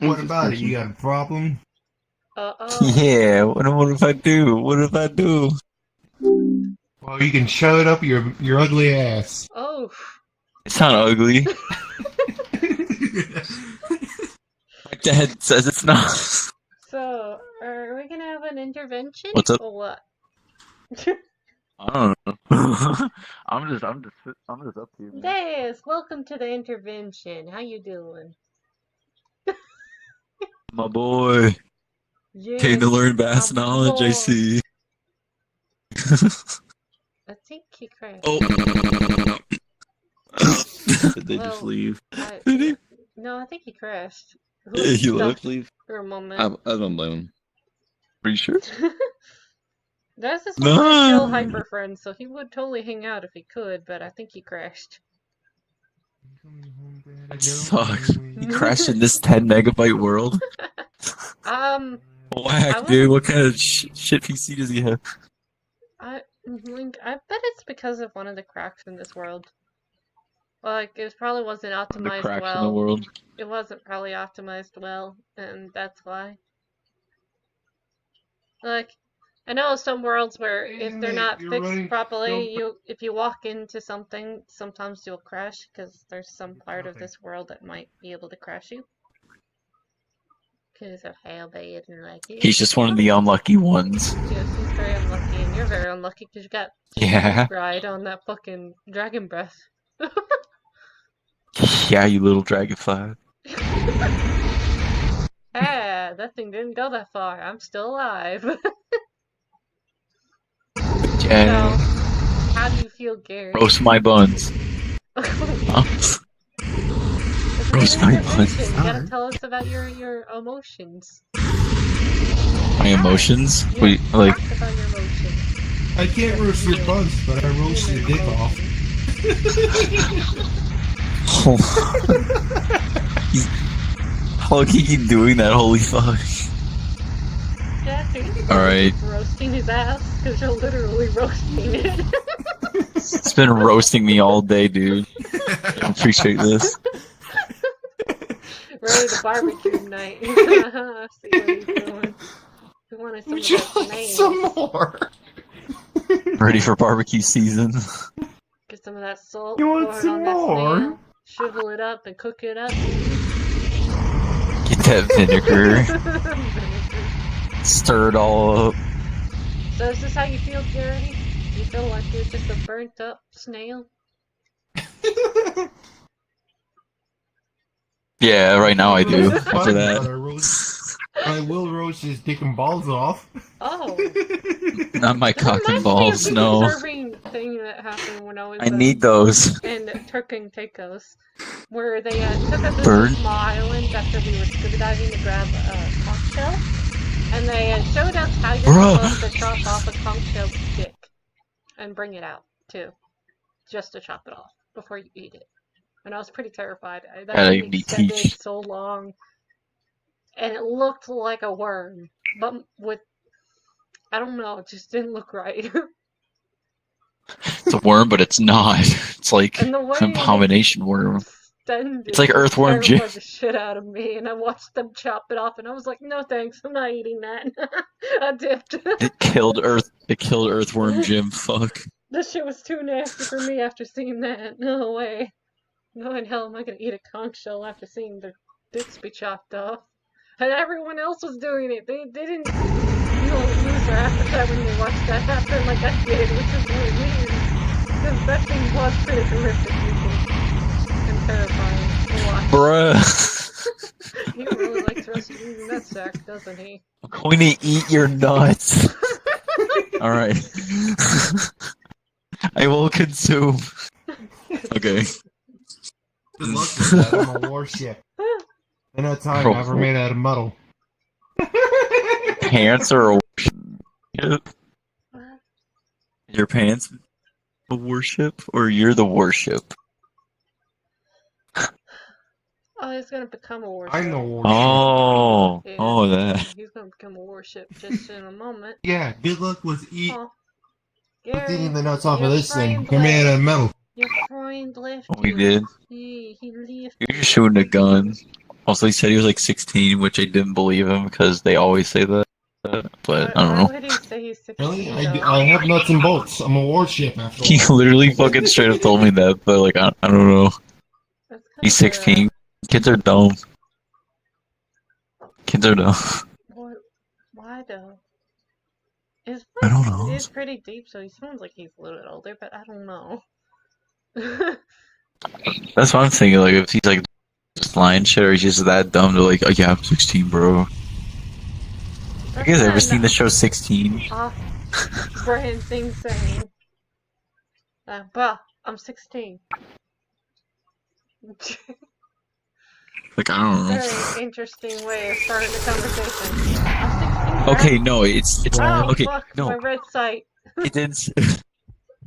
what about it? You got a problem? Uh-oh. Yeah, what if I do? What if I do? Well, you can shove it up your ugly ass. Oh. It's not ugly. My dad says it's not. So, are we gonna have an intervention? What's up? Or what? I don't know. I'm just up here, man. Yes, welcome to the intervention. How you doing? My boy came Yes, to learn vast my knowledge. I boy. see. I think he crashed. Oh. Did they just Well, leave? I Did he? no, I think he crashed. He Yeah, was he stuck left. for a moment. I don't blame him. Pretty sure? That's just one of his chill No. hyper friends, so he would totally hang out if he could, but I think he crashed. That sucks. He crashed in this 10 megabyte world. I Whack, was dude. What kind of shit PC does he have? I bet it's because of one of the cracks in this world. Like, it probably wasn't The optimized cracks in the well. world. It wasn't probably optimized well, and that's why. Like, I know some worlds where if they're not fixed properly, if you walk into something, sometimes you'll crash because there's some part of this world that might be able to crash you. Because of how bad and like it. He's just one of the unlucky ones. Yes, he's very unlucky, and you're very unlucky because you got Yeah. ride on that fucking dragon breath. Yeah, you little dragonfly. Ah, that thing didn't go that far. I'm still alive. Yeah. So, how do you feel, Gary? Roast my buns. Huh? Roast my buns. You gotta tell us about your emotions. My emotions? Yeah, Wait, like... talk about your emotions. I can't roast your buns, but I roast your dick off. How long can you keep doing that? Holy fuck. Yeah, dude. Alright. Roasting his ass, because you're literally roasting it. It's been roasting me all day, dude. I appreciate this. Ready to barbecue night. See what he's doing. We wanted some Would you of that like snail. some more? Ready for barbecue season. Get some of that salt. You want pour it some on that more? snail, shrivel it up and cook it up. Get that vinegar. Stir it all up. So is this how you feel, Gary? You feel like you're just a burnt up snail? Yeah, right now I do. After that. I will roast his dick and balls off. Oh. Not my cock and Reminds balls, me of no. the serving thing that happened when I was I need those. in Turk and Caicos, where they took us to Bird? a small island after we were scuba diving to grab a conch shell, and they showed us how you're supposed to chop off a conch shell dick and bring it out too, just to chop it off before you eat it. And I was pretty terrified. That thing extended so long, and it looked like a worm, but with I don't know, it just didn't look right. It's a worm, but it's not. It's like an abomination worm. It's like earthworm Jim. The shit out of me, and I watched them chop it off, and I was like, "No thanks, I'm not eating that." I dipped. It killed earthworm Jim. Fuck. This shit was too nasty for me after seeing that. No way. No in hell am I gonna eat a conch shell after seeing their dicks be chopped off. And everyone else was doing it. They didn't, lose their appetite when they watched that happen like I did, which is really weird. Because that thing was pretty horrific and terrifying to watch. Bruh. He really likes roasting his nutsack, doesn't he? I'm going to eat your nuts. Alright. I will consume. Okay. Good luck with that. I'm a warship. And a time ever made out of metal. Pants are a warship? Your pants a warship? Or you're the warship? Oh, he's gonna become a warship. I'm the warship. Oh. Yeah, Oh, that. He's gonna become a warship just in a moment. Yeah, good luck with eating the nuts off of this thing. They're made out of metal. Your friend left We did. He left. You're shooting a gun. Also, he said he was like 16, which I didn't believe him because they always say that. But I don't Why know. would he say he's 16? Really? I have nuts and bolts. I'm a warship after He all. literally fucking straight up told me that, but like I don't know. That's kind He's of 16. Kids are dumb. Kids are dumb. What? Why though? His I don't voice know. is pretty deep, so he sounds like he's a little bit older, but I don't know. That's what I'm thinking. Like if he's like just lying shit, or he's just that dumb to like, oh yeah, I'm 16, bro. Have you guys ever seen the show 16? Off-brand thing saying, "Bah, I'm 16." Like I don't know. Very interesting way of starting the conversation. I'm 16. Okay, no, it's Oh okay. fuck, No, my red site. it didn't.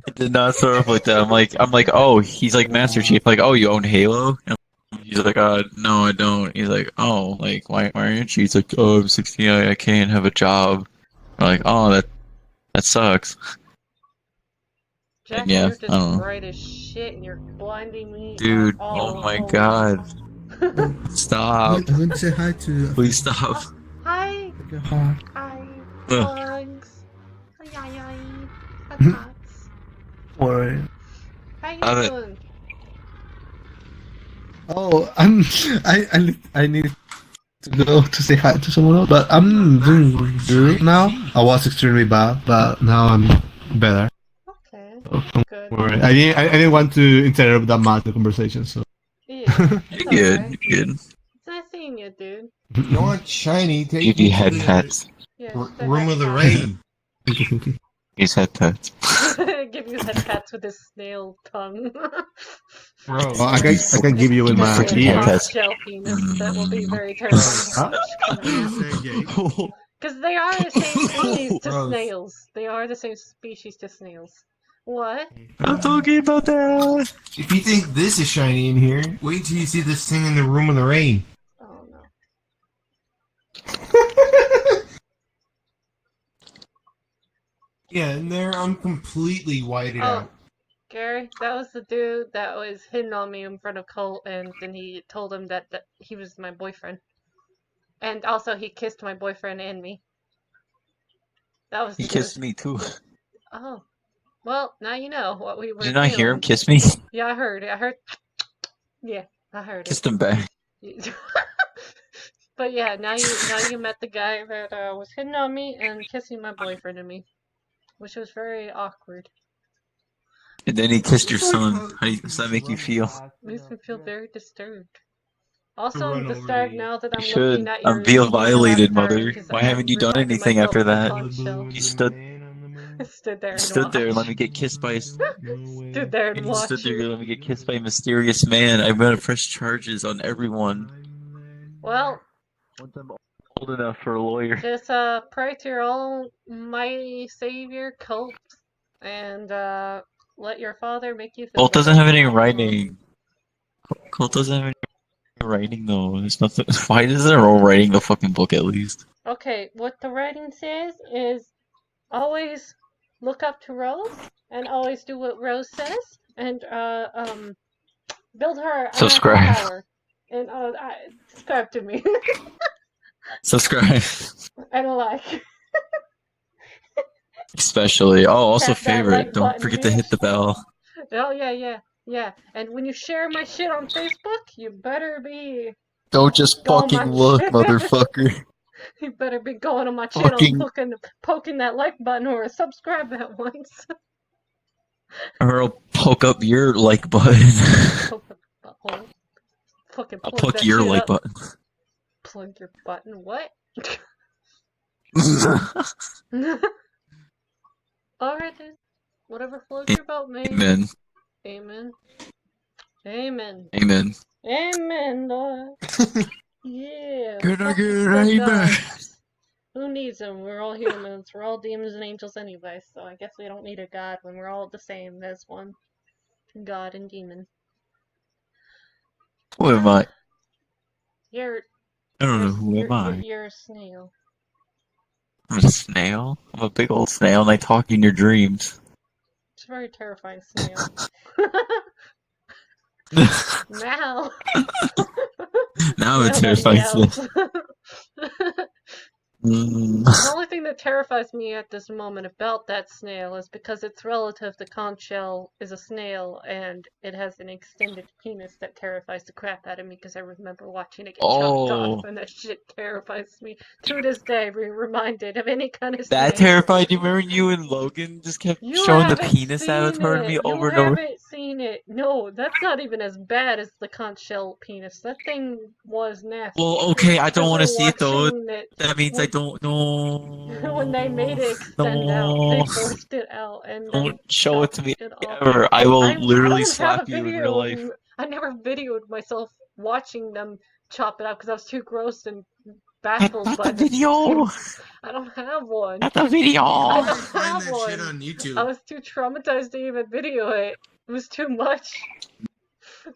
It did not start off like that. I'm like, oh, he's like Master Chief. Like, oh, you own Halo? And he's like, no, I don't. He's like, oh, like, why aren't you? He's like, oh, I'm 16. I can't have a job. I'm like, oh, that sucks. Jack, And yeah, you're I don't just know. bright as shit, and you're blinding me. Dude, all oh my over. god. Stop. I'm going to say hi to. Please stop. Hi. Hi. Hi. Ugh. Hugs. Hi. Hugs. Worry. How you Love it. doing? Oh, I need to go to say hi to someone else, but I'm doing good now. I was extremely bad, but now I'm better. Okay. So don't Good. worry. I didn't want to interrupt that much the conversation, so. Yeah. You're good. Alright. You're good. It's nice seeing you, dude. You want shiny? Take Give me you to head the pets. Yeah. room of the rain. Thank you. He's head pets. Give you head pats with his snail tongue. Bro, Oh, I can give you with my Freaking ear. head pets. Gel penis. That will be very terrifying. Huh? Because they are the same species to Gross. snails. They are the same species to snails. What? I'm talking about that. If you think this is shiny in here, wait till you see this thing in the room of the rain. Oh no. Yeah, in there I'm completely whited Oh, out. Gary, that was the dude that was hitting on me in front of Colt, and then he told him that he was my boyfriend. And also, he kissed my boyfriend and me. That was the He kissed dude. me too. Oh. Well, now you know what we were Did you not hear him feeling. kiss me? Yeah, I heard it. Yeah, I heard Kissed him back. it. But yeah, now you met the guy that was hitting on me and kissing my boyfriend and me, which was very awkward. And then he kissed your son. Does that make you feel? Makes me feel very disturbed. Also, Run I'm over disturbed you. now that You I'm should. looking at your I'm feel email violated, after, mother. because Why I haven't you done reminded anything myself after of the that? conch shell. You stood Stood there and stood there and let watched. me get kissed by. Stood there and You stood watched there you. and let me get kissed by a mysterious man. I'm gonna press charges on everyone. Well, Once I'm old enough for a lawyer. just pray to your almighty savior, Colt, and let your father make you feel Colt doesn't better. have any writing. Colt doesn't have any writing though. There's nothing. Why is there no writing the fucking book at least? Okay, what the writing says is always look up to Rose and always do what Rose says and build her an Subscribe. Eiffel Tower and subscribe to me Subscribe. and a like. Especially. Oh, also Tap that favorite. like Don't button, forget to hit the bell. Oh yeah. And when you share my shit on Facebook, you better be Don't just Go, fucking man. look, motherfucker. you better be going on my channel Fucking- and poking that like button or subscribe that once. Or I'll poke up your like button. Butthole. Fucking I'll plug poke that your shit like up. button. Plug your button. What? Alright then. Whatever floats your boat, man. Amen. Amen. Amen. Amen. Amen, Lord. Yeah. Good fuck good, the amen. gods. Who needs them? We're all humans. We're all demons and angels anyway, so I guess we don't need a god when we're all the same as one. God and demon. Who am I? You're I don't know who am I. You're a snail. I'm a snail. I'm a big old snail, and I talk in your dreams. It's a very terrifying snail. Mal. Now it Snail that terrifies me. yells. Mm. The only thing that terrifies me at this moment about that snail is because its relative, the conch shell, is a snail and it has an extended penis that terrifies the crap out of me because I remember watching it get chopped off Oh, and that shit terrifies me. To this day, being reminded of any kind of that snail. terrified you. Remember you and Logan just kept You showing the haven't penis out seen toward me it. You over and over. haven't seen it. No, that's not even as bad as the conch shell penis. That thing was nasty. Well, okay, I don't Because want to we're see it though. watching it That means I when, don't when they made know. it extend out. They No, forced it out and they don't show it chopped to me it off. ever. I will I literally don't have a slap you in real video of life. me. I never videoed myself watching them chop it out because I was too grossed and baffled Not by the the video. I don't have one. Not the video. I Why don't find have that shit one. on YouTube? I was too traumatized to even video it. It was too much.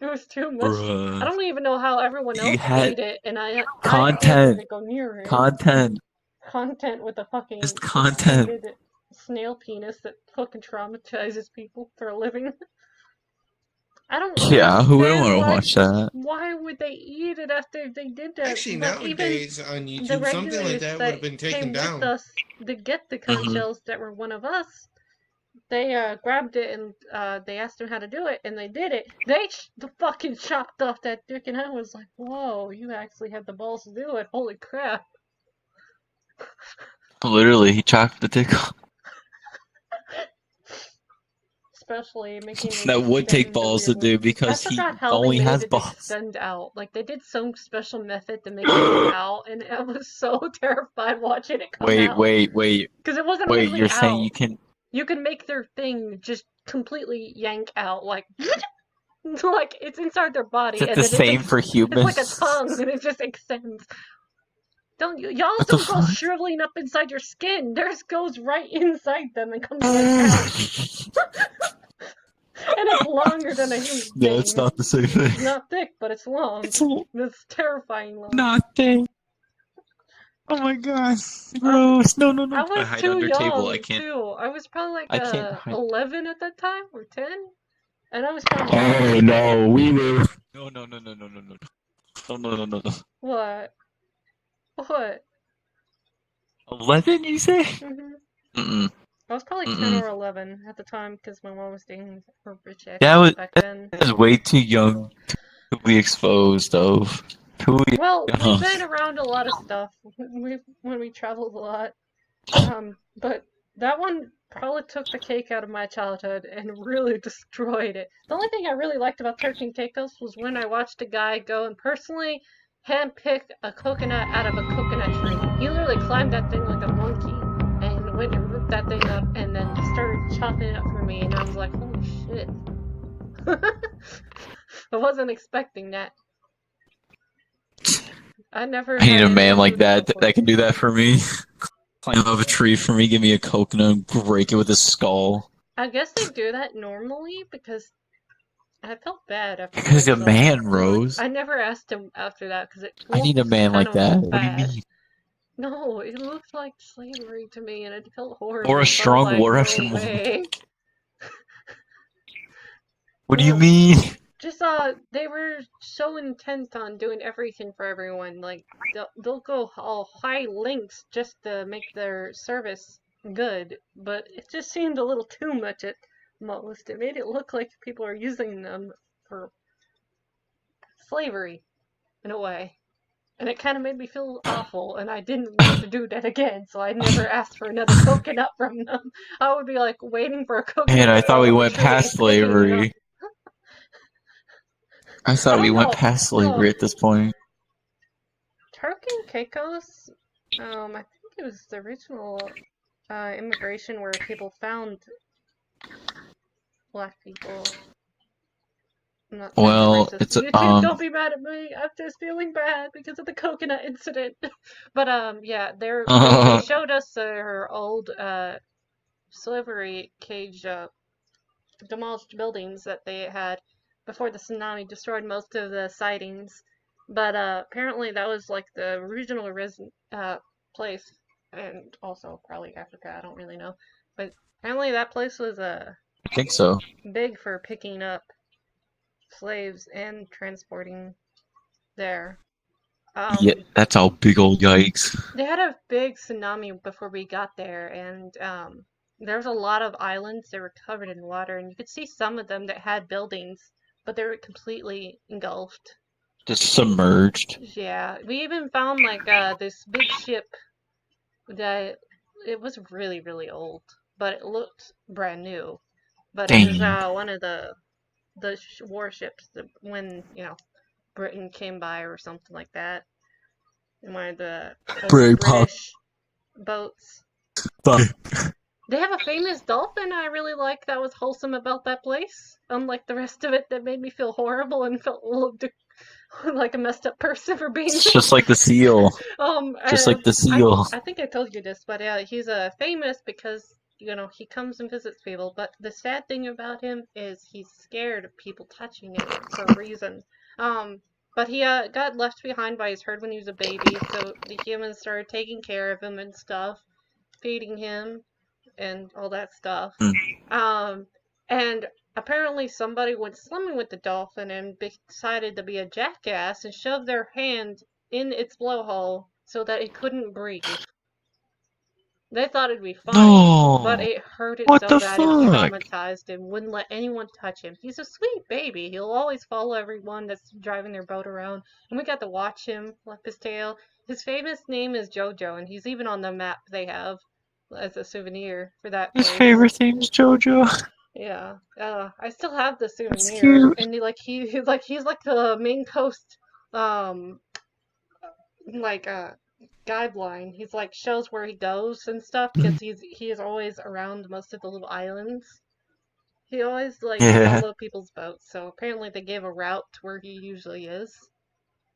It was too much. I Bruh. don't even know how everyone You else had ate it, and I didn't content. even go near it. Content. Content with a fucking Just content. extended snail penis that fucking traumatizes people for a living. I don't Yeah, who wouldn't understand want to watch that? why would they eat it after they did that? Actually, Like even nowadays on the YouTube, something like regulars that would that have been taken came with down. us to get the conch Hmm. shells that were one of us, they grabbed it and they asked them how to do it, and they did it. They fucking chopped off that dick, and I was like, "Whoa, you actually had the balls to do it! Holy crap!" Literally, he chopped the dick off. Especially making it That would take extend the balls to weird way. do I because he forgot how they only made has it balls. extend out. Like they did some special method to make it come out, and I was so terrified watching it come Wait, out wait, wait, because it wasn't wait. really You're saying out. you can? You can make their thing just completely yank out, like like it's inside their Is body, it and the then same for it's like a humans? tongue, and it just extends. Don't y'all What the don't go fuck? shriveling up inside your skin. Theirs goes right inside them and comes right out, and it's longer than a human No, it's being. not the same It's thing. not thick, but it's long. It's It's terrifying long. not thing. Oh my god, Um, gross! No, no, I no. I was hide too under table. young too. I was probably like I can't hide. 11 at that time or 10, and I was kind of Oh young. no, we were. No, no, no, no, no, no, no, no, no, no, no, no. What? What? 11, you say? hmm Mm-mm, I was probably 10 mm-mm. or 11 at the time because my mom was dating her rich ex back That then. is way too young to be exposed of. Too Well, we've young. been around a lot of stuff. When we traveled a lot. But that one probably took the cake out of my childhood and really destroyed it. The only thing I really liked about Turkey and Caicos was when I watched a guy go and personally handpick a coconut out of a coconut tree. He literally climbed that thing like a monkey and went and ripped that thing up and then started chopping it up for me, and I was like, holy shit. I wasn't expecting that. I never I need had a man anyone do like that that before. that can do that for me. Climb up a tree for me, give me a coconut, and break it with his skull. I guess they do that normally because I felt bad after Because doing a so. man, Like, Rose. I never asked him after that because it I need a looked man kind like of that. What do you bad. mean? No, it looked like slavery to me and it felt Or a horrible. So I was strong like, go Russian woman. away. What do you Well, mean? just they were so intent on doing everything for everyone. Like they'll go all high lengths just to make their service good, but it just seemed a little too much at most. It made it look like people are using them for slavery in a way. And it kind of made me feel awful, and I didn't want to do that again, so I never asked for another coconut from them. I would be like waiting for a Man, coconut I to thought fall we off a went tree and past picking it up. slavery. I I thought we don't went know. past No, slavery at this point. Turk and Caicos, I think it was the original immigration where people found black people. I'm not trying to be Well, racist. it's Don't be mad at me. I'm just feeling bad because of the coconut incident. But yeah, they showed us their old slavery cage demolished buildings that they had before the tsunami destroyed most of the sightings. But apparently that was like the original place, and also probably Africa. I don't really know, but apparently that place was I think so. big for picking up slaves and transporting there. Yeah, that's all big old yikes. They had a big tsunami before we got there, and there was a lot of islands that were covered in water, and you could see some of them that had buildings, but they were completely engulfed. Just submerged. Yeah, we even found like this big ship that it was really, really old, but it looked brand new. But it was Dang. one of the warships that when Britain came by or something like that, in one of the old Very pop. British boats. They have a famous dolphin I really like that was wholesome about that place. Unlike the rest of it that made me feel horrible and felt like a messed up person for being It's just like the seal. Just like the seal. I think I told you this, but yeah, he's famous because he comes and visits people. But the sad thing about him is he's scared of people touching him for a reason. But he got left behind by his herd when he was a baby, so the humans started taking care of him and stuff, feeding him and all that stuff. And apparently somebody went swimming with the dolphin and decided to be a jackass and shoved their hand in its blowhole so that it couldn't breathe. They thought it'd be fine, but No. it hurt it What so the bad it fuck? traumatized him, wouldn't let anyone touch him. He's a sweet baby. He'll always follow everyone that's driving their boat around. And we got to watch him flip his tail. His famous name is Jojo, and he's even on the map they have as a souvenir for that His place. favorite theme's JoJo. Yeah. I still have the That's souvenir, cute. and he's like the main coast, like guideline. He's like shows where he goes and stuff because he is always around most of the little islands. He always like Yeah. follow people's boats, so apparently they gave a route to where he usually is,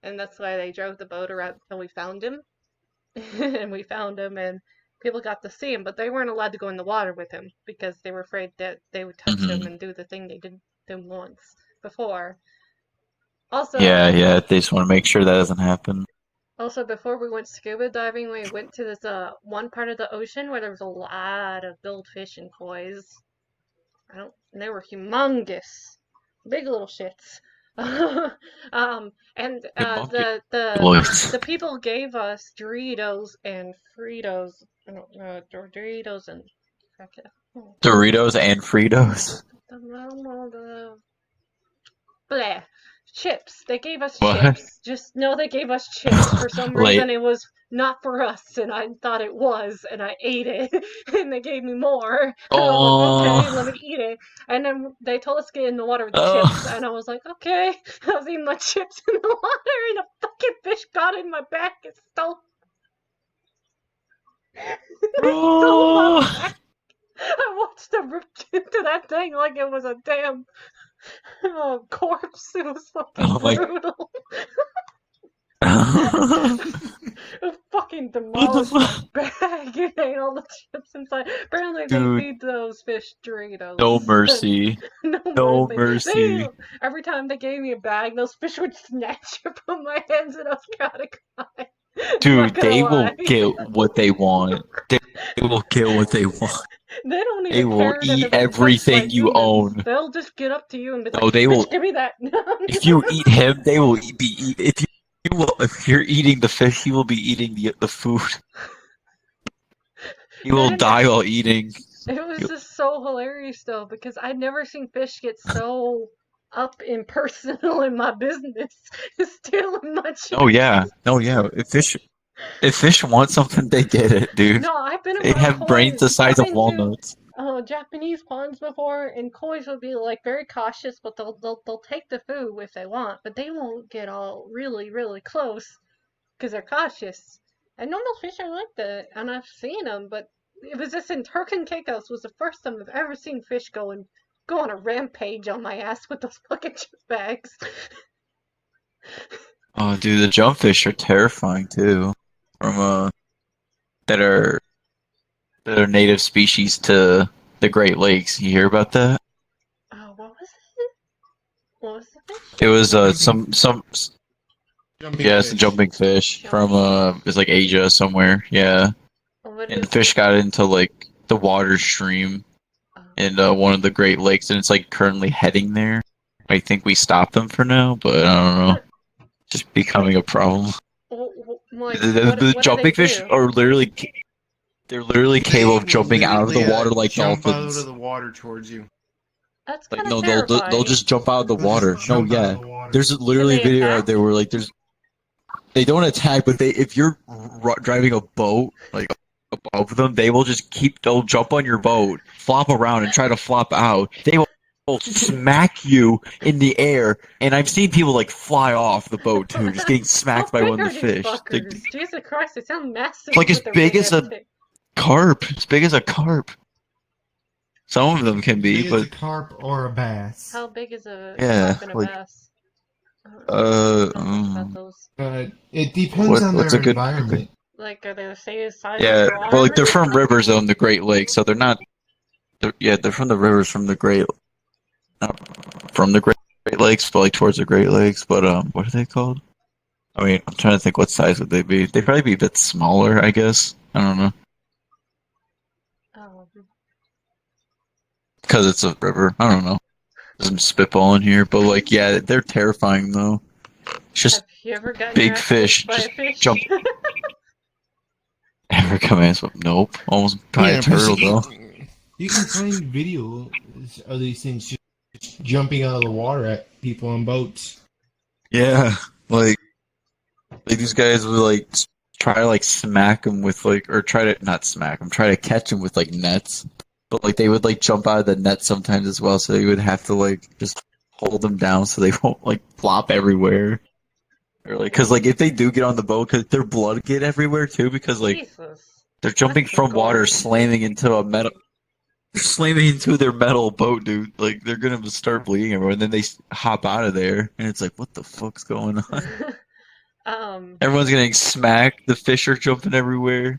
and that's why they drove the boat around until we found him. And we found him, and people got to see him, but they weren't allowed to go in the water with him because they were afraid that they would touch him and do the thing they did to him once before. Also, Yeah. They just want to make sure that doesn't happen. Also, before we went scuba diving, we went to this one part of the ocean where there was a lot of goldfish and koi's. They were humongous, big little shits. And the people gave us Doritos and Fritos. Doritos and Doritos and Fritos. Bleh. Chips. They gave us What? chips. Just know they gave us chips. For some reason, it was not for us, and I thought it was, and I ate it, and they gave me more. And I was like, okay, let me eat it. And then they told us to get in the water with the chips, and I was like, okay. I was eating my chips in the water, and a fucking fish got in my back and stole. Stole my back. I watched them rip into that thing like it was a damn corpse. It was fucking brutal. It fucking demolished the bag. It ate all the chips inside. Apparently they feed those fish Doritos. No mercy. No mercy. Every time they gave me a bag, those fish would snatch it from my hands and I was gotta cry. Dude, they will get what they want. They will get what they want. They don't even They will care eat everything you own. They'll just get up to you and be like, "Oh, they will give me that." If you eat him, they will be. If you're eating the fish, he will be eating the food. He will die while eating. It was just so hilarious though because I'd never seen fish get so up and personal in my business, stealing my chips. Oh yeah. If fish want something, they get it, dude. No, I've been. They have brains the size of walnuts. Japanese ponds before, and koi's would be like very cautious, but they'll take the food if they want, but they won't get all really really close because they're cautious. And normal fish are like that, and I've seen them, but it was just in Turk and Caicos was the first time I've ever seen fish go on a rampage on my ass with those fucking chip bags. Oh, dude, the jumpfish are terrifying too. From that are native species to the Great Lakes. You hear about that? Oh, what was it? What was the fish? It was some it's a jumping fish from it's like Asia somewhere. Yeah. And the fish got into like the water stream in one of the Great Lakes, and it's like currently heading there. I think we stopped them for now, but I don't know. Just becoming a problem. like, The what do jumping they fish do? are literally they're literally capable of jumping out of the water like jump out dolphins. of the water towards you. That's Like kind of no, they'll terrifying. just jump out of the They'll just water. No, jump out of yeah. the water. There's Can literally a they video out attack? there where like they don't attack, but if you're driving a boat like above them, they'll jump on your boat, flop around, and try to flop out. They will smack you in the air, and I've seen people like fly off the boat too, just getting How smacked by big one of are the these fish. fuckers? Jesus Christ, they sound massive Like as with their big big as ass a tail. carp, as big as a carp. Some of them can be, Big as a but carp or a bass. How big is a yeah, carp and a like bass? I don't know much about um, those. It depends on what's their a good? environment. Like, are they the same size as Yeah, your well, arm like or they're from something? rivers though in the Great Lakes, so they're not. They're from the rivers from the not from the Great Lakes, but like towards the Great Lakes. But what are they called? I mean, I'm trying to think what size would they be? They'd probably be a bit smaller, I guess. I don't know, Oh, because it's a river. I don't know. Some spitball in here, but like, yeah, they're terrifying though. It's just have you ever gotten your big ass whooped fish by just a fish? jump. Ever come in? Nope. Almost probably a turtle though. You can find videos of these things just jumping out of the water at people on boats. Yeah, like these guys would like try to like smack them with like, or try to not smack them, try to catch them with like nets. But like they would like jump out of the net sometimes as well, so you would have to like just hold them down so they won't like flop everywhere. Or like, cause like if they do get on the boat, cause their blood get everywhere too, because like Jesus. they're jumping That's some from water, gory shit. slamming into their metal boat, dude. Like they're gonna start bleeding everywhere, and then they hop out of there, and it's like, what the fuck's going on? Everyone's getting smacked. The fish are jumping everywhere,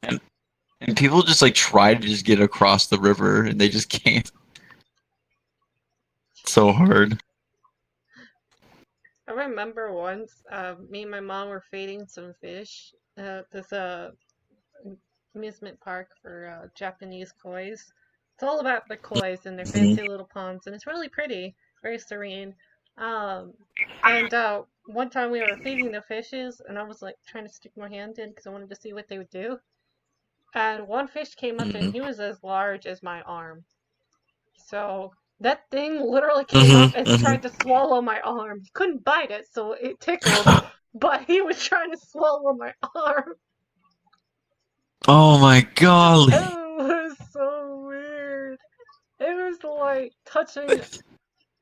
and people just like try to just get across the river, and they just can't. It's so hard. I remember once, me and my mom were feeding some fish at this amusement park for Japanese kois. It's all about the kois and their fancy little ponds, and it's really pretty, very serene. Um, and one time we were feeding the fishes, and I was like trying to stick my hand in because I wanted to see what they would do. And one fish came up, and he was as large as my arm. So that thing literally came up and tried to swallow my arm. He couldn't bite it, so it tickled, but he was trying to swallow my arm. Oh my god. It was so weird. It was like touching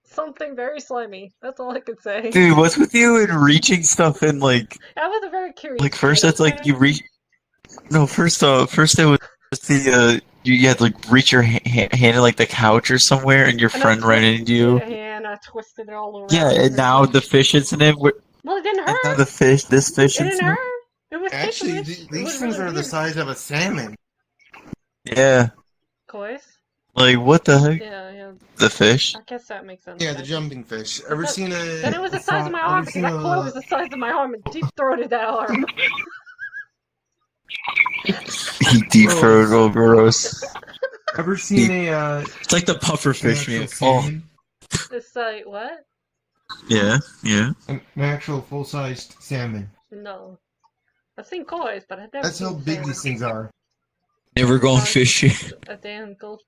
something very slimy. That's all I could say. Dude, what's with you and reaching stuff in I was a very curious like first kid, that's like okay? you reach. No, first it was the you had to like reach your hand in like the couch or somewhere, and your And I friend ran into you. Yeah, and I twisted it all around. Yeah, and now the fish incident. Well, it didn't And now hurt. this fish It didn't incident. hurt. It was Actually, ticklish. It these was things really are the weird. size of a salmon. Yeah, Kois? like what the heck? Yeah. The fish? I guess that makes sense. Yeah, the jumping fish. Ever seen a? Then it was the size of my arm because that koi was the size of my arm and deep throated that arm. He deep throated, oh gross. Ever seen a? It's like the puffer fish, An man. actual Oh, salmon? It's like, what? yeah. An actual full-sized salmon. No. I've seen kois, but I've never That's seen how big salmon. these things are. Never gone Like, fishing. A damn gold,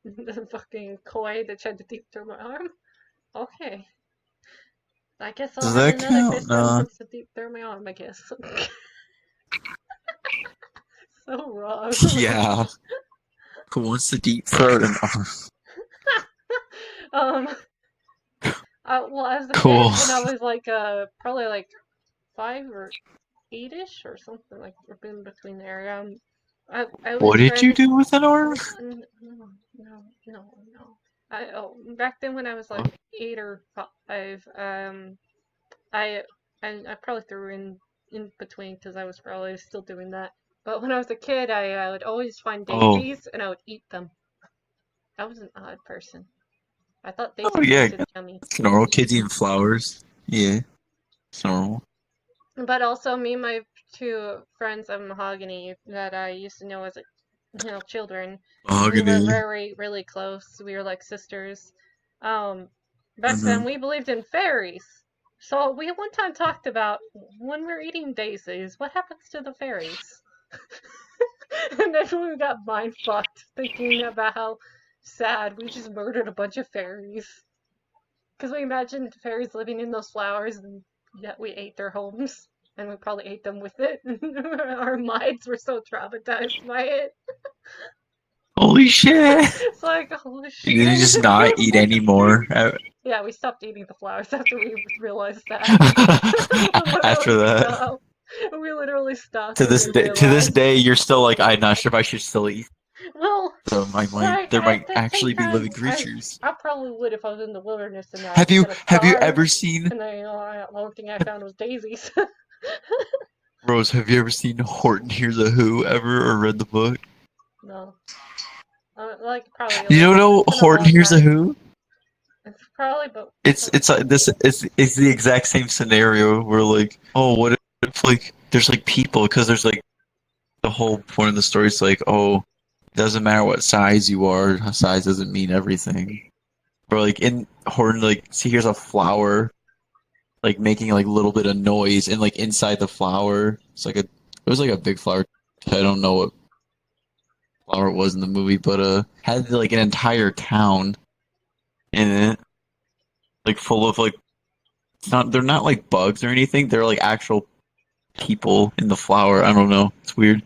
fucking koi that tried to deep throw my arm? Okay. I guess I'll Does have that another count? fish that No. wants to deep throw my arm, I guess. So wrong. Yeah. Who wants to deep throat an arm? Well, as a Cool. kid, when I was like, probably like 5 or 8-ish or something, like, in between there, I What was did you do with an arm? No. Back then when I was like 8 or 5, I probably threw in between because I was probably still doing that. But when I was a kid, I would always find daisies and I would eat them. I was an odd person. I thought daisies tasted yummy. It's normal. Kids eating flowers. Yeah. It's normal. But also, me and my 2 friends of Mahogany that I used to know as children, we were Mahogany. very, really close. We were like sisters. Back then, we believed in fairies. So we one time talked about when we're eating daisies, what happens to the fairies? And then we got mind fucked thinking about how sad we just murdered a bunch of fairies. Because we imagined fairies living in those flowers and yet we ate their homes. And we probably ate them with it. Our minds were so traumatized by it. Holy shit! It's like, holy Did you shit, just we not killed a eat bunch of anymore fairies. Yeah, we stopped eating the flowers after we realized that. We after literally that? stopped. We literally stopped when we To this realized. day, you're still like, I'm not sure if I should still eat Well, them. like There at might the same actually be time, living creatures. I probably would if I was in the wilderness and I was gonna Have you starve. ever seen, And then the only thing I found was daisies. Rose? Have you ever seen Horton Hears a Who ever, or read the book? No, like probably a You don't little. know It's been a Horton long Hears a time. Who? It's probably, but It's like this. It's the exact same scenario where like, oh, what if like there's like people, because there's like the whole point of the story is like, oh, it doesn't matter what size you are, size doesn't mean everything. Or like in Horton, like, see, here's a flower, like making like a little bit of noise, and like inside the flower, it was like a big flower. I don't know what flower it was in the movie, but had like an entire town in it, like full of like, it's not, they're not like bugs or anything. They're like actual people in the flower. I don't know. It's weird,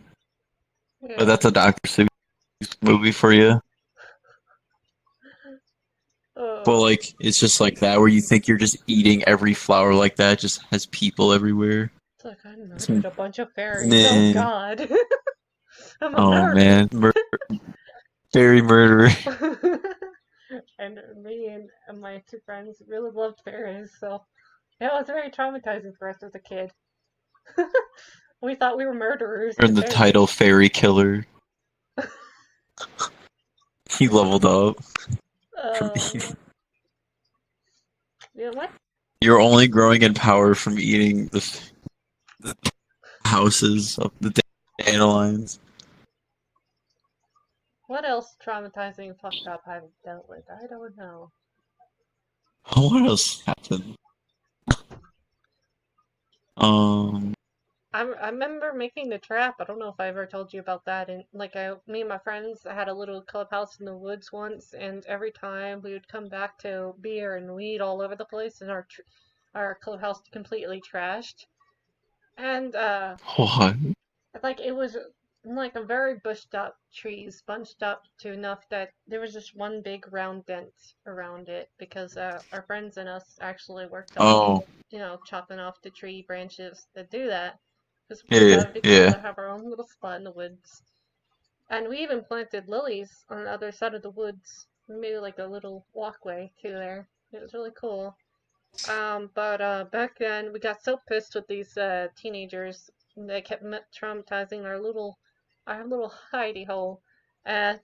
but yeah. that's a Dr. Seuss movie for you. But Oh, like, it's just like that, where you think you're just eating every flower like that, just has people everywhere. it's like I It's, murdered a bunch of fairies. Oh nah. God, I'm a Oh murderer. man, fairy murderer. And me and my two friends really loved fairies, so yeah, it was very traumatizing for us as a kid. We thought we were murderers Earned to the title fairies. Fairy Killer. He leveled up from Uh, eating. yeah, what? You're only growing in power from eating the houses of the dandelions. What else traumatizing and fucked up I've dealt with? I don't know. What else happened? Um. I remember making the trap. I don't know if I ever told you about that. And like me and my friends had a little clubhouse in the woods once, and every time we would come back to beer and weed all over the place, and our clubhouse completely trashed. And What? like it was like a very bushed up trees, bunched up to enough that there was just one big round dent around it because our friends and us actually worked on, Oh. chopping off the tree branches to do that. Because we thought Yeah. it'd be cool Yeah. to have our own little spot in the woods. And we even planted lilies on the other side of the woods. We made like a little walkway to there. It was really cool. But back then we got so pissed with these teenagers. They kept traumatizing our little hidey hole. And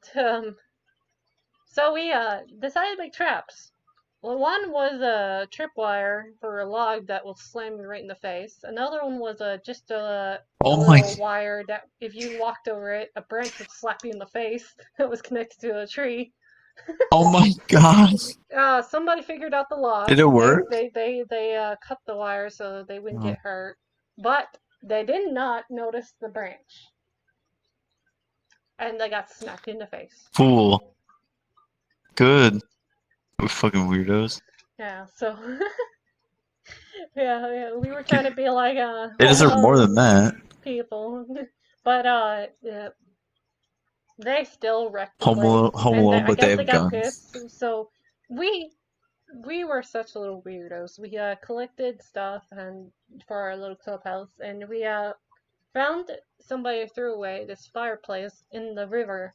so we decided to make traps. Well, one was a tripwire for a log that will slam you right in the face. Another one was just a Oh my. little wire that if you walked over it, a branch would slap you in the face that was connected to a tree. Oh my gosh. Somebody figured out the Did log. it They work? they they they cut the wire so they wouldn't Oh, get hurt, but they did not notice the branch, and they got smacked in the face. fool. Good. We're fucking weirdos. Yeah, so yeah, we were trying to be like They deserve more than oh that. people, but yeah, they still wrecked the place, Home and Alone, I but they guess they have got guns. pissed. So we we were such little weirdos. We collected stuff and for our little clubhouse, and we found somebody threw away this fireplace in the river.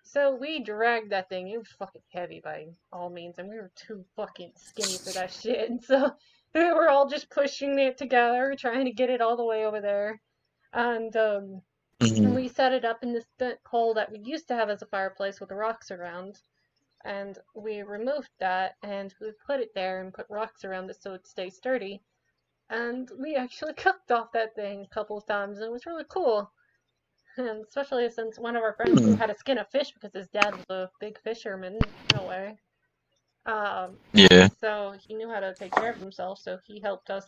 So we dragged that thing. It was fucking heavy by all means, and we were too fucking skinny for that shit. And so we were all just pushing it together, trying to get it all the way over there. And Mhm. we set it up in this hole that we used to have as a fireplace with the rocks around. And we removed that and we put it there and put rocks around it so it stays sturdy. And we actually cooked off that thing a couple of times, and it was really cool. And especially since one of our friends knew Hmm. how to skin a fish because his dad was a big fisherman in a way. Yeah. So he knew how to take care of himself, so he helped us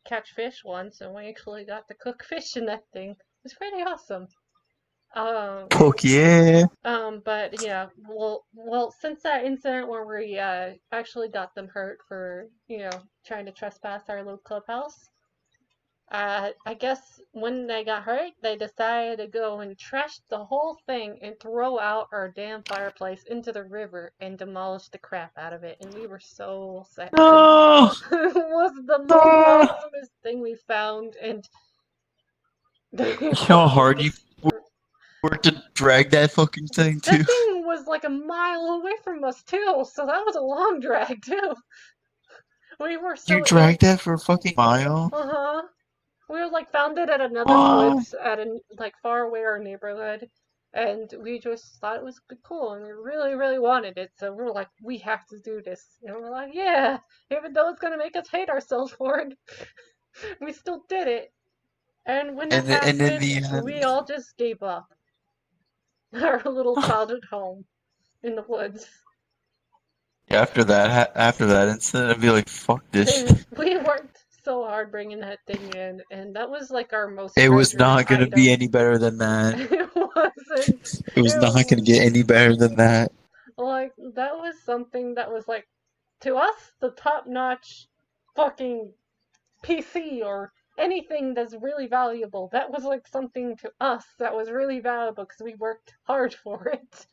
catch fish once, and we actually got to cook fish in that thing. It was pretty awesome. Fuck yeah. But yeah, well, since that incident where we actually got them hurt for, trying to trespass our little clubhouse, I guess when they got hurt, they decided to go and trash the whole thing and throw out our damn fireplace into the river and demolish the crap out of it. And we were so sad. No. It was the most No. awesomest thing we found, and they You know how hard you fucking worked to drag that fucking thing too? that thing was like a mile away from us too, so that was a long drag too. We were You so dragged that for a fucking mile? uh-huh. We were like found it at another Oh. woods at an like far away our neighborhood, and we just thought it was cool, and we really, really wanted it. So we were like, we have to do this, and we're like, yeah, even though it's gonna make us hate ourselves for it, we still did it. And when it And in happened, the we end, all just gave up our little childhood home in the woods. after that incident, I'd be like, fuck this shit. We worked so hard bringing that thing in, and that was like our most It was treasured not gonna be item. any better than that. It wasn't. It was not gonna It get any better than that. like that was something that was like to us the top-notch fucking PC or anything that's really valuable. That was like something to us that was really valuable because we worked hard for it.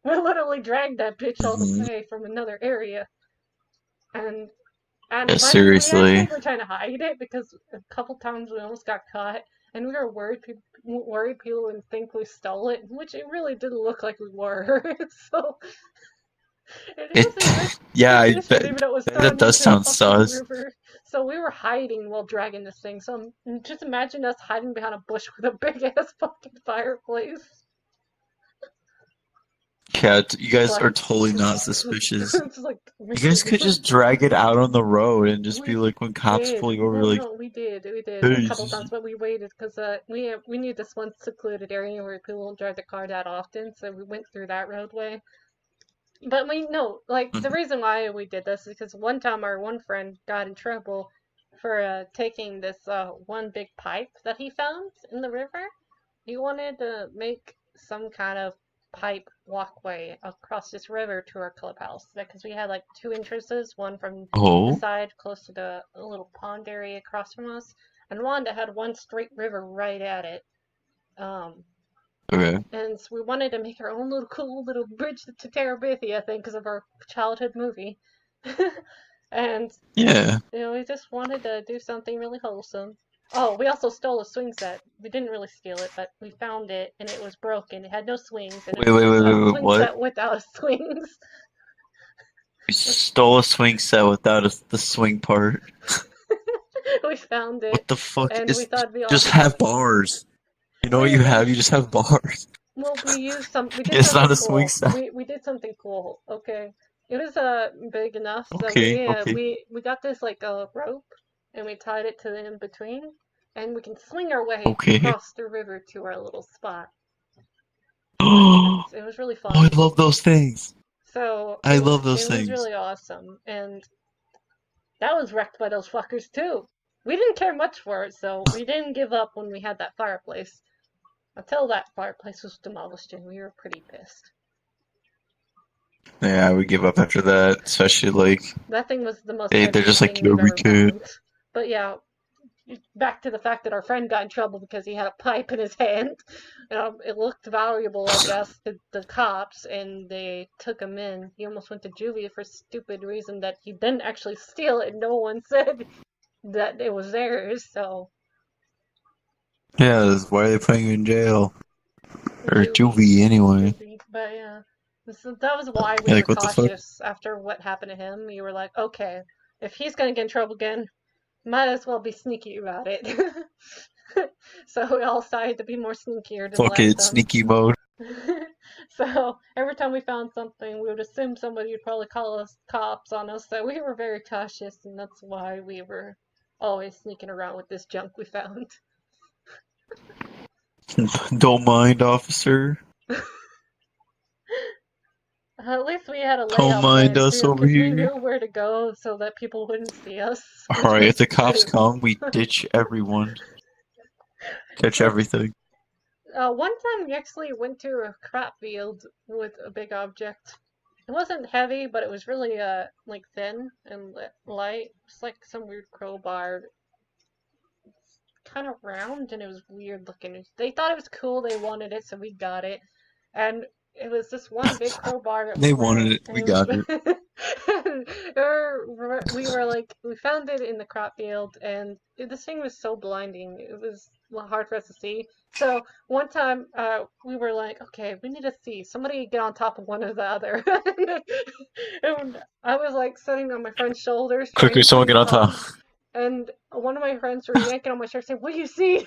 We literally dragged that bitch all the Mhm. way from another area, and Yeah, we actually seriously. were trying to hide it because a couple times we almost got caught, and we were worried people would think we stole it, which it really didn't look like we were. So it It, was a good yeah, good I mission, bet even though it was that thrown does into a sound fucking sus. river. So we were hiding while dragging this thing. So just imagine us hiding behind a bush with a big ass fucking fireplace. Yeah, you guys are Like, totally not suspicious. it's like You guys could mission. just drag it out on the road and just be We like, when cops did. pull you over, Well, like, no, we did a hey, couple times, but we waited because we need this one secluded area where people don't drive the car that often, so we went through that roadway. But we no, like the reason why we did this is because one time our one friend got in trouble for taking this one big pipe that he found in the river. He wanted to make some kind of pipe walkway across this river to our clubhouse because we had like two entrances, one from the oh, side close to the little pond area across from us, and one that had one straight river right at it. Um, okay. and so we wanted to make our own little cool little bridge to Terabithia thing because of our childhood movie. And Yeah. we just wanted to do something really wholesome. Oh, we also stole a swing set. We didn't really steal it, but we found it and it was broken. It had no swings, and it was a swing What? set without swings. You stole a swing set without the swing part. We found it, What the fuck and we is? thought it'd be Just awesome. have bars. You know what you have? You just have bars. Well, we did It's not something a swing cool. set. We did something cool. Okay, it was big enough that Okay, okay. we got this like a rope, and we tied it to the in between, and we can swing our way Okay. across the river to our little spot. Oh, It was really I fun. love those things. So I love it those was things. really awesome, and that was wrecked by those fuckers too. We didn't care much for it, so we didn't give up when we had that fireplace. Until that fireplace was demolished, and we were pretty pissed. Yeah, I would give up after that, especially like That thing was the most they're treacherous just like, thing yo, we've we ever can't. found. But yeah, back to the fact that our friend got in trouble because he had a pipe in his hand. It looked valuable, I guess, to the cops, and they took him in. He almost went to juvie for a stupid reason that he didn't actually steal it, and no one said that it was theirs, so Yeah, why are they putting you in jail or juvie. juvie anyway? Juvie. But yeah. So that was why we Yeah, were like what the fuck? cautious after what happened to him. We were like, okay, if he's gonna get in trouble again, might as well be sneaky about it. So we all decided to be more sneakier than Fuck last it, time. sneaky mode. So every time we found something, we would assume somebody would probably call us cops on us. So we were very cautious, and that's why we were always sneaking around with this junk we found. Don't mind, officer. At least we had a Don't layout mind plan us too, over because we here. knew where to go so that people wouldn't see us. Alright, if the cops come, we ditch everyone. Catch everything. One time we actually went to a crop field with a big object. It wasn't heavy, but it was really like thin and light. It's like some weird crowbar, kind of round, and it was weird looking. They thought it was cool. They wanted it, so we got it. And it was this one big crowbar that They was wanted round. it, we got it. We were like, we found it in the crop field, and this thing was so blinding. It was hard for us to see. So one time, we were like, okay, we need to see. Somebody get on top of one or the other. And I was like sitting on my friend's shoulders, trying Quickly, to someone see get on top. top. And one of my friends were yanking on my shirt, saying, "What do you see?"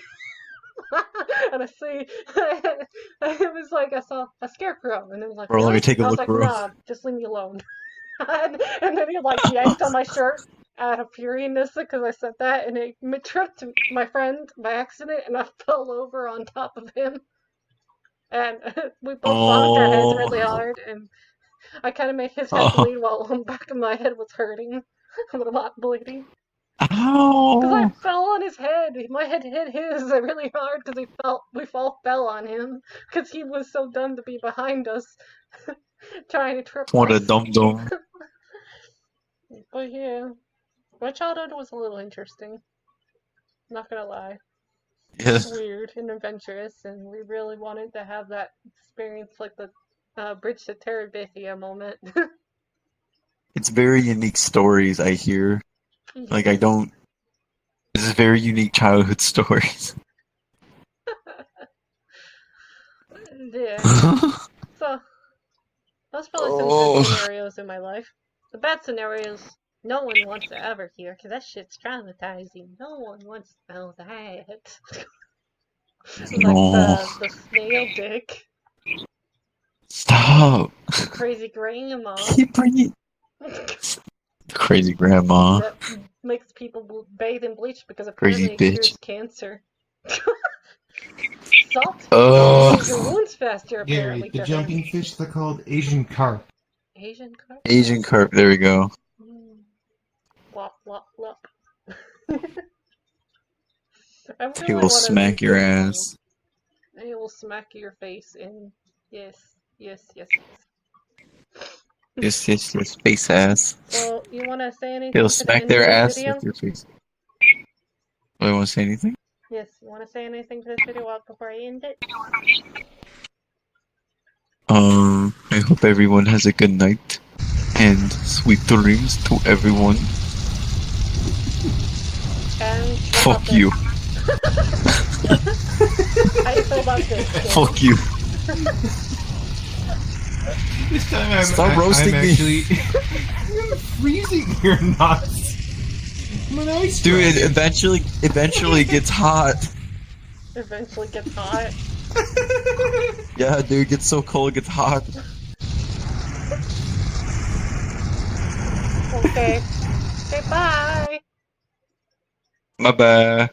And I see, it was like I saw a scarecrow, and it was like, Bro, let me really? take a I was look, like, bro. nah, just leave me alone. And then he like yanked on my shirt out of furiousness because I said that, and it tripped my friend by accident, and I fell over on top of him, and we both bonked our heads really Oh. hard, and I kind of made his head Oh. bleed while the back of my head was hurting, a lot bleeding. Because I Ow. fell on his head. My head hit his really hard because we all fell on him because he was so dumb to be behind us trying to trip What a us. dum-dum. But yeah, my childhood was a little interesting. Not gonna lie. Yeah. Weird and adventurous, and we really wanted to have that experience like the Bridge to Terabithia moment. It's very unique stories I hear. Like, I don't... This is very unique childhood stories. Yeah. Oh. So, that's probably some good scenarios in my life. The bad scenarios, no one wants to ever hear, because that shit's traumatizing. No one wants to know that. No. Like the snail dick, Stop. the crazy grandma Keep bringing... Crazy grandma. that makes people bathe in bleach because Crazy apparently it bitch. cures cancer. Salt Oh. heals your wounds faster, Gary, apparently, the to jumping him. fish, they're called Asian carp. Asian carp? Asian carp, there we go. Flop, flop, flop. I He really will want to smack your ass. And he will smack your face in. Yes, yes, yes, Yes, yes, yes, face ass. So, you want to say anything He'll to the smack end of their this ass video? with your face. Do I want to say anything? Yes, you want to say anything to this video before I end it? I hope everyone has a good night. And sweet dreams to everyone. And Fuck you. How do you feel about this? Fuck you. This time Stop roasting I'm me. actually I'm freezing your nuts. I'm an ice Dude, dragon. it eventually gets hot. Eventually gets hot. Yeah, dude, it gets so cold, it gets hot. Okay. Okay, bye! My bad.